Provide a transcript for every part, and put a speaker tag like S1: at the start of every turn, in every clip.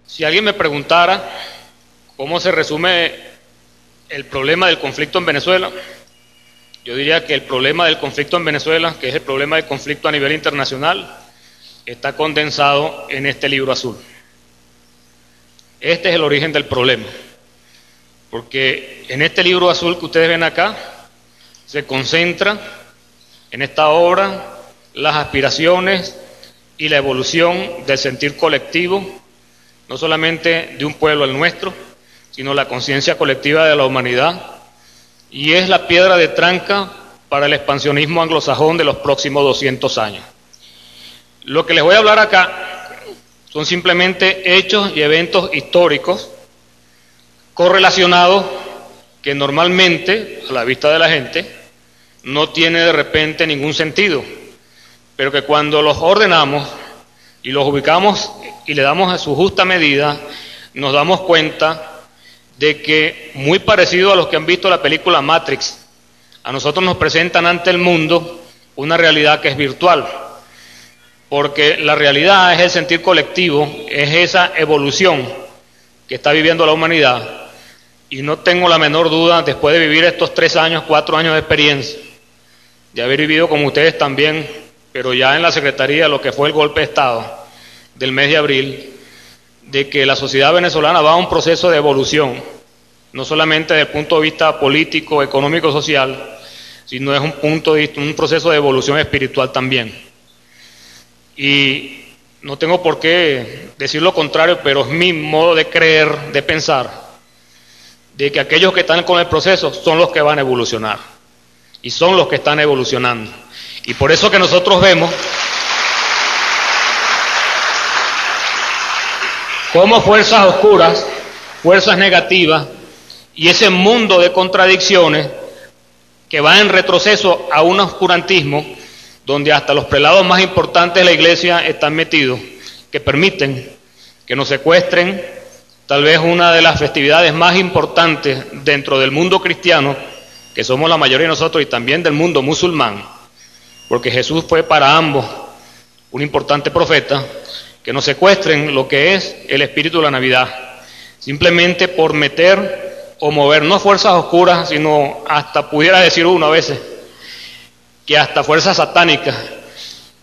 S1: Si alguien me preguntara cómo se resume el problema del conflicto en Venezuela, yo diría que el problema del conflicto en Venezuela, que es el problema del conflicto a nivel internacional, está condensado en este libro azul. Este es el origen del problema, porque en este libro azul que ustedes ven acá, se concentra en esta obra las aspiraciones y la evolución del sentir colectivo, no solamente de un pueblo al nuestro, sino la conciencia colectiva de la humanidad, y es la piedra de tranca para el expansionismo anglosajón de los próximos 200 años. Lo que les voy a hablar acá son simplemente hechos y eventos históricos correlacionados que normalmente, a la vista de la gente, no tiene de repente ningún sentido, pero que cuando los ordenamos y los ubicamos y le damos a su justa medida, nos damos cuenta de que, muy parecido a los que han visto la película Matrix, a nosotros nos presentan ante el mundo una realidad que es virtual, porque la realidad es el sentir colectivo, es esa evolución que está viviendo la humanidad, y no tengo la menor duda, después de vivir estos 3 años, 4 años de experiencia, de haber vivido como ustedes también, pero ya en la Secretaría, lo que fue el golpe de Estado del mes de abril, de que la sociedad venezolana va a un proceso de evolución, no solamente desde el punto de vista político, económico, social, sino es un proceso de evolución espiritual también. Y no tengo por qué decir lo contrario, pero es mi modo de creer, de pensar, de que aquellos que están con el proceso son los que van a evolucionar, y son los que están evolucionando. Y por eso que nosotros vemos cómo fuerzas oscuras, fuerzas negativas y ese mundo de contradicciones que va en retroceso a un oscurantismo donde hasta los prelados más importantes de la iglesia están metidos, que permiten que nos secuestren tal vez una de las festividades más importantes dentro del mundo cristiano, que somos la mayoría de nosotros, y también del mundo musulmán, porque Jesús fue para ambos un importante profeta, que nos secuestren lo que es el espíritu de la Navidad, simplemente por meter o mover, no fuerzas oscuras, sino hasta, pudiera decir uno a veces, que hasta fuerzas satánicas,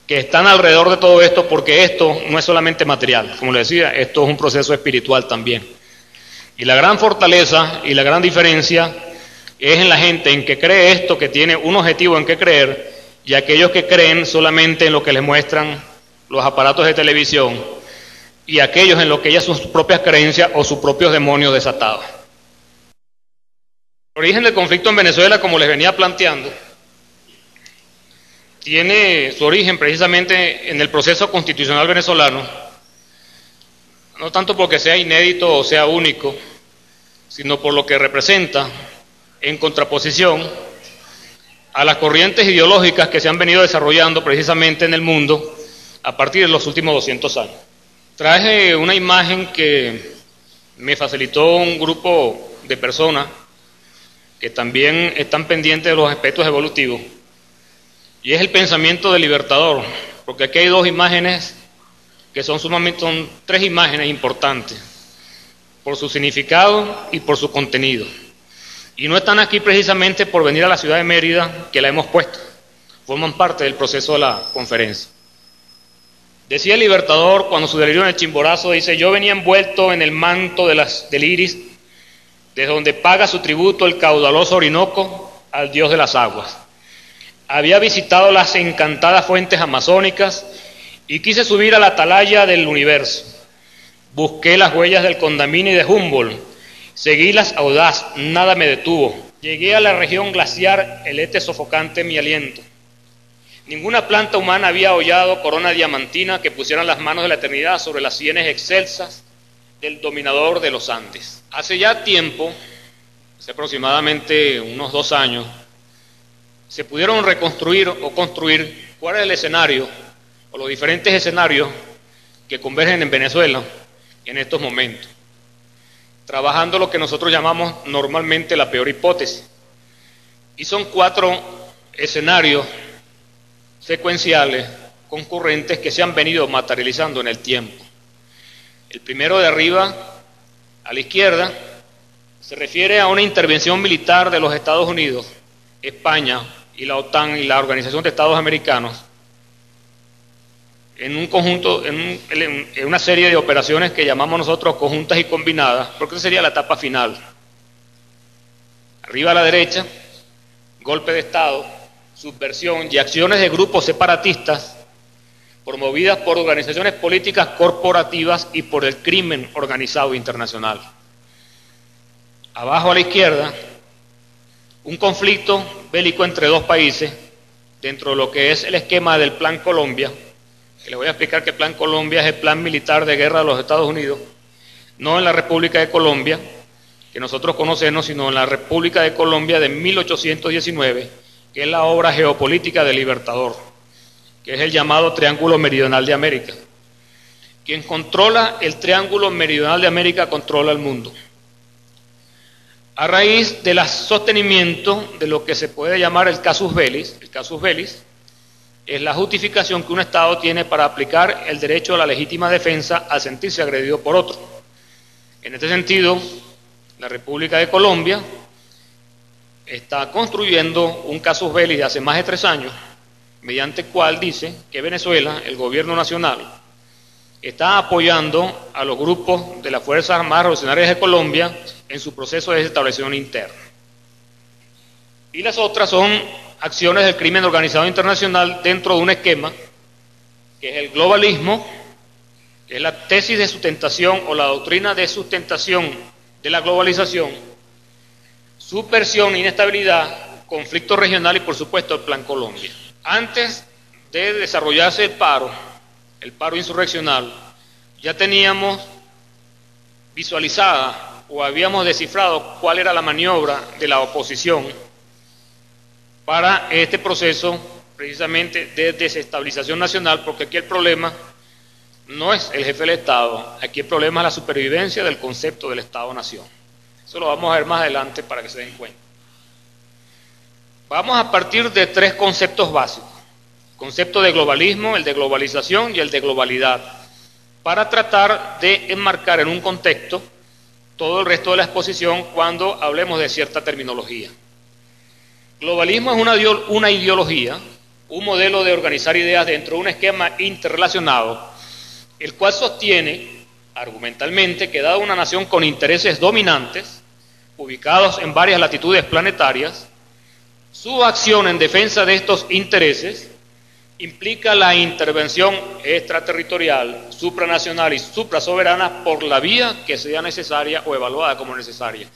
S1: que están alrededor de todo esto, porque esto no es solamente material, como les decía, esto es un proceso espiritual también. Y la gran fortaleza y la gran diferencia es en la gente en que cree esto, que tiene un objetivo en que creer, y aquellos que creen solamente en lo que les muestran los aparatos de televisión, y aquellos en lo que ellas sus propias creencias o sus propios demonios desatados. El origen del conflicto en Venezuela, como les venía planteando, tiene su origen precisamente en el proceso constitucional venezolano, no tanto porque sea inédito o sea único, sino por lo que representa en contraposición a las corrientes ideológicas que se han venido desarrollando precisamente en el mundo a partir de los últimos 200 años. Traje una imagen que me facilitó un grupo de personas que también están pendientes de los aspectos evolutivos, y es el pensamiento del libertador, porque aquí hay 2 imágenes que son 3 imágenes importantes, por su significado y por su contenido. Y no están aquí precisamente por venir a la ciudad de Mérida, que la hemos puesto, forman parte del proceso de la conferencia. Decía el libertador, cuando su delirio en el Chimborazo, dice: yo venía envuelto en el manto del iris, desde donde paga su tributo el caudaloso Orinoco al dios de las aguas. Había visitado las encantadas fuentes amazónicas y quise subir a la atalaya del universo. Busqué las huellas del Condamine y de Humboldt, seguílas audaz, nada me detuvo. Llegué a la región glaciar, el éter sofocante mi aliento. Ninguna planta humana había hollado corona diamantina que pusieran las manos de la eternidad sobre las sienes excelsas del dominador de los Andes. Hace ya tiempo, hace aproximadamente unos 2 años, se pudieron reconstruir o construir cuál es el escenario o los diferentes escenarios que convergen en Venezuela en estos momentos, trabajando lo que nosotros llamamos normalmente la peor hipótesis. Y son 4 escenarios secuenciales, concurrentes, que se han venido materializando en el tiempo. El primero de arriba a la izquierda se refiere a una intervención militar de los Estados Unidos, España y la OTAN y la Organización de Estados Americanos en un conjunto, en una serie de operaciones que llamamos nosotros conjuntas y combinadas, porque esa sería la etapa final. Arriba a la derecha, golpe de Estado, subversión y acciones de grupos separatistas promovidas por organizaciones políticas corporativas y por el crimen organizado internacional. Abajo a la izquierda, un conflicto bélico entre dos países dentro de lo que es el esquema del Plan Colombia, que les voy a explicar que el Plan Colombia es el plan militar de guerra de los Estados Unidos, no en la República de Colombia, que nosotros conocemos, sino en la República de Colombia de 1819, que es la obra geopolítica del Libertador, que es el llamado Triángulo Meridional de América. Quien controla el Triángulo Meridional de América controla el mundo. A raíz del sostenimiento de lo que se puede llamar el casus belli es la justificación que un Estado tiene para aplicar el derecho a la legítima defensa al sentirse agredido por otro. En este sentido, la República de Colombia está construyendo un casus belli de hace más de 3 años, mediante el cual dice que Venezuela, el gobierno nacional, está apoyando a los grupos de las Fuerzas Armadas Revolucionarias de Colombia en su proceso de desestabilización interna. Y las otras son acciones del crimen organizado internacional dentro de un esquema que es el globalismo, que es la tesis de sustentación o la doctrina de sustentación de la globalización, subversión, inestabilidad, conflicto regional y por supuesto el Plan Colombia. Antes de desarrollarse el paro insurreccional, ya teníamos visualizada o habíamos descifrado cuál era la maniobra de la oposición para este proceso precisamente de desestabilización nacional, porque aquí el problema no es el jefe del Estado, aquí el problema es la supervivencia del concepto del Estado-Nación. Eso lo vamos a ver más adelante para que se den cuenta. Vamos a partir de 3 conceptos básicos: el concepto de globalismo, el de globalización y el de globalidad, para tratar de enmarcar en un contexto todo el resto de la exposición cuando hablemos de cierta terminología. Globalismo es una ideología, un modelo de organizar ideas dentro de un esquema interrelacionado, el cual sostiene argumentalmente que dada una nación con intereses dominantes, ubicados en varias latitudes planetarias, su acción en defensa de estos intereses implica la intervención extraterritorial, supranacional y suprasoberana por la vía que sea necesaria o evaluada como necesaria,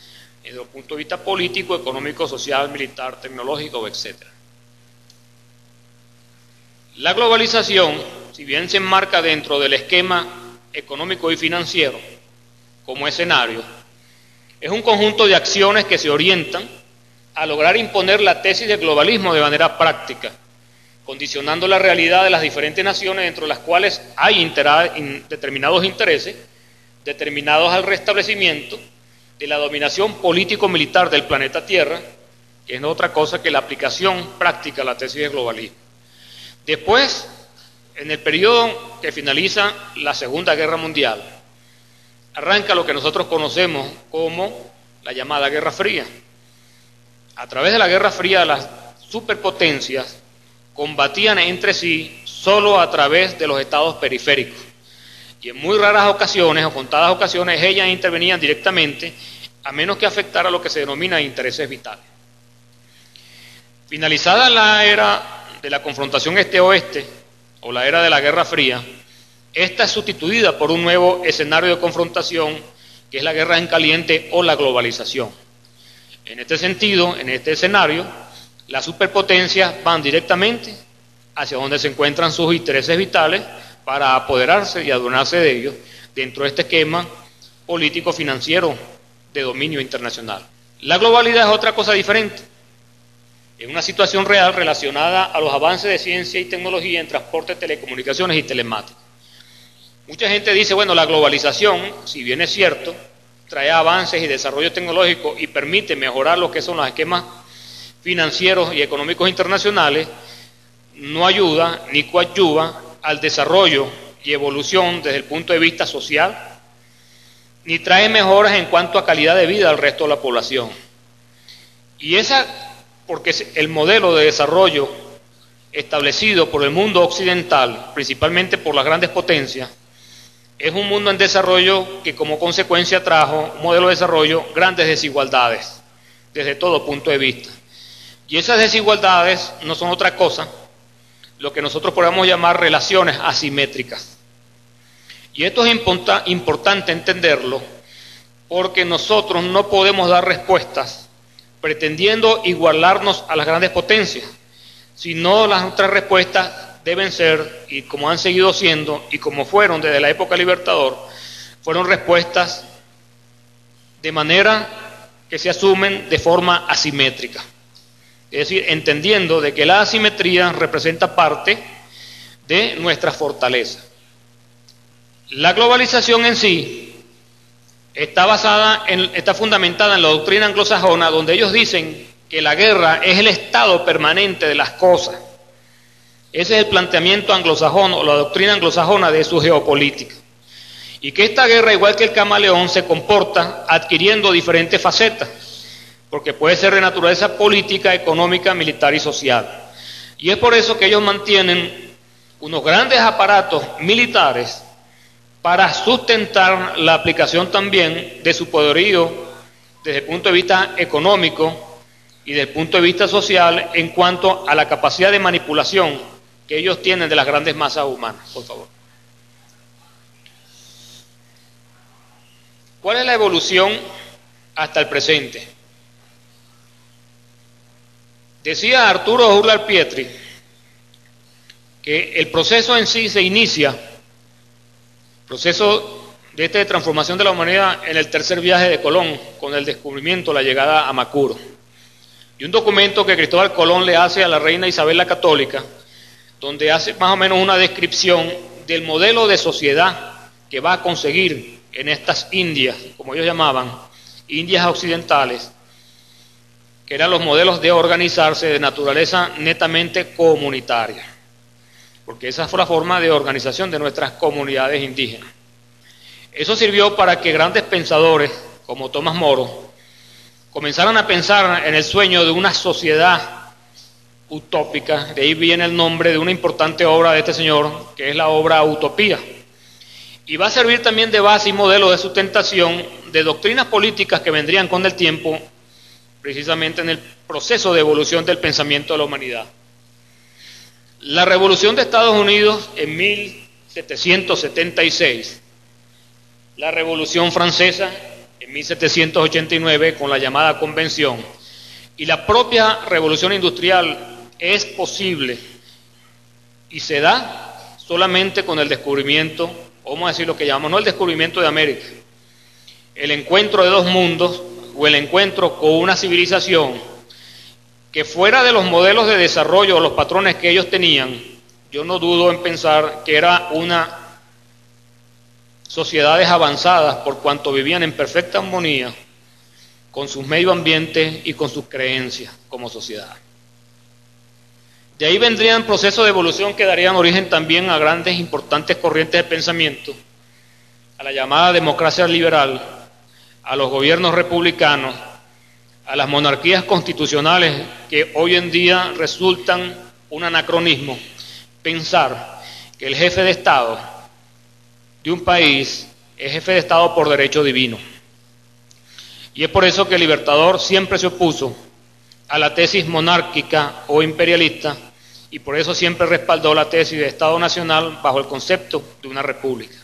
S1: desde el punto de vista político, económico, social, militar, tecnológico, etc. La globalización, si bien se enmarca dentro del esquema económico y financiero como escenario, es un conjunto de acciones que se orientan a lograr imponer la tesis del globalismo de manera práctica, condicionando la realidad de las diferentes naciones dentro de las cuales hay determinados intereses, determinados al restablecimiento de la dominación político-militar del planeta Tierra, que es otra cosa que la aplicación práctica de la tesis del globalismo. Después, en el periodo que finaliza la Segunda Guerra Mundial, arranca lo que nosotros conocemos como la llamada Guerra Fría. A través de la Guerra Fría, las superpotencias combatían entre sí solo a través de los estados periféricos. Y en muy raras ocasiones, o contadas ocasiones, ellas intervenían directamente, a menos que afectara lo que se denomina intereses vitales. Finalizada la era de la confrontación este-oeste, o la era de la Guerra Fría, esta es sustituida por un nuevo escenario de confrontación, que es la guerra en caliente o la globalización. En este sentido, en este escenario, las superpotencias van directamente hacia donde se encuentran sus intereses vitales para apoderarse y adueñarse de ellos dentro de este esquema político-financiero de dominio internacional. La globalidad es otra cosa diferente. Es una situación real relacionada a los avances de ciencia y tecnología en transporte, telecomunicaciones y telemática. Mucha gente dice, bueno, la globalización, si bien es cierto, trae avances y desarrollo tecnológico y permite mejorar lo que son los esquemas financieros y económicos internacionales, no ayuda ni coadyuva al desarrollo y evolución desde el punto de vista social, ni trae mejoras en cuanto a calidad de vida al resto de la población. Y porque el modelo de desarrollo establecido por el mundo occidental, principalmente por las grandes potencias, es un mundo en desarrollo que como consecuencia trajo un modelo de desarrollo grandes desigualdades, desde todo punto de vista. Y esas desigualdades no son otra cosa, lo que nosotros podemos llamar relaciones asimétricas. Y esto es importante entenderlo, porque nosotros no podemos dar respuestas pretendiendo igualarnos a las grandes potencias, sino las otras respuestas deben ser, y como han seguido siendo, y como fueron desde la época Libertador, fueron respuestas de manera que se asumen de forma asimétrica. Es decir, entendiendo de que la asimetría representa parte de nuestra fortaleza. La globalización en sí está fundamentada en la doctrina anglosajona, donde ellos dicen que la guerra es el estado permanente de las cosas. Ese es el planteamiento anglosajón o la doctrina anglosajona de su geopolítica. Y que esta guerra, igual que el camaleón, se comporta adquiriendo diferentes facetas, porque puede ser de naturaleza política, económica, militar y social. Y es por eso que ellos mantienen unos grandes aparatos militares para sustentar la aplicación también de su poderío desde el punto de vista económico y desde el punto de vista social en cuanto a la capacidad de manipulación que ellos tienen de las grandes masas humanas. Por favor. ¿Cuál es la evolución hasta el presente? Decía Arturo Uslar Pietri que el proceso en sí se inicia, proceso de transformación de la humanidad, en el tercer viaje de Colón, con el descubrimiento, la llegada a Macuro. Y un documento que Cristóbal Colón le hace a la reina Isabel la Católica, donde hace más o menos una descripción del modelo de sociedad que va a conseguir en estas Indias, como ellos llamaban, Indias occidentales, que eran los modelos de organizarse de naturaleza netamente comunitaria, porque esa fue la forma de organización de nuestras comunidades indígenas. Eso sirvió para que grandes pensadores como Tomás Moro comenzaran a pensar en el sueño de una sociedad utópica. De ahí viene el nombre de una importante obra de este señor, que es la obra Utopía. Y va a servir también de base y modelo de sustentación de doctrinas políticas que vendrían con el tiempo, precisamente en el proceso de evolución del pensamiento de la humanidad. La Revolución de Estados Unidos en 1776, la Revolución Francesa en 1789 con la llamada Convención, y la propia Revolución Industrial es posible y se da solamente con el descubrimiento, vamos a decir lo que llamamos, no el descubrimiento de América, el encuentro de dos mundos o el encuentro con una civilización que fuera de los modelos de desarrollo o los patrones que ellos tenían, yo no dudo en pensar que era una sociedades avanzadas por cuanto vivían en perfecta armonía con sus medio ambiente y con sus creencias como sociedad. De ahí vendrían procesos de evolución que darían origen también a grandes importantes corrientes de pensamiento, a la llamada democracia liberal, a los gobiernos republicanos, a las monarquías constitucionales que hoy en día resultan un anacronismo. Pensar que el jefe de Estado de un país es jefe de Estado por derecho divino. Y es por eso que el Libertador siempre se opuso a la tesis monárquica o imperialista, y por eso siempre respaldó la tesis de Estado nacional bajo el concepto de una república.